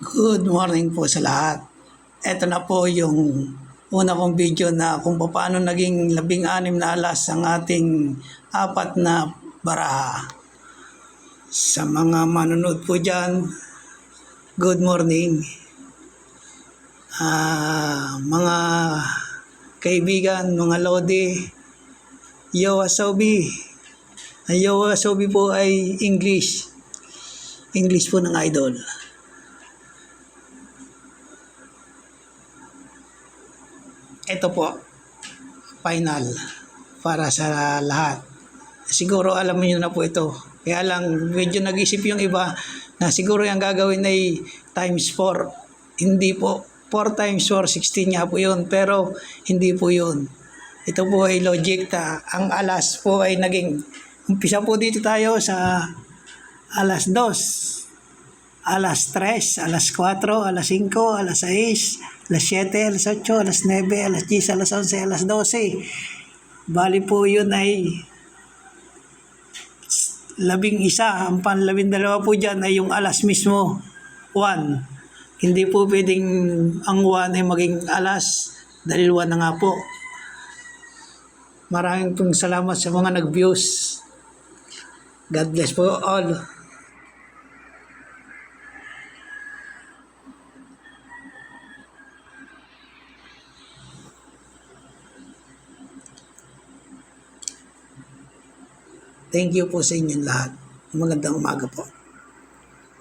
Good morning po sa lahat. Ito na po yung una kong video na kung paano naging 16 na alas ang ating 4 na baraha. Sa mga manonood po dyan, good morning. Mga kaibigan, mga lodi, yo asobi. Ang yo asobi po ay English. English po ng idol. Ito po, final para sa lahat. Siguro alam niyo na po ito. Kaya lang medyo nag-isip yung iba na siguro yung gagawin ay times 4. Hindi po. 4 times 4, 16 nga po yun. Pero hindi po yun. Ito po ay logic ta. Ang alas po ay naging, umpisa po dito tayo sa alas 2. Alas 3, alas 4, alas 5, alas 6, alas 7, alas 8, alas 9, alas 10, alas 11, alas 12. Bali po yun ay 11. Ang pan-12 po dyan ay yung alas mismo, 1. Hindi po pwedeng ang 1 ay maging alas dahil 1 na nga po. Maraming pong salamat sa mga nag-views. God bless po all. Thank you po sa inyong lahat. Magandang umaga po.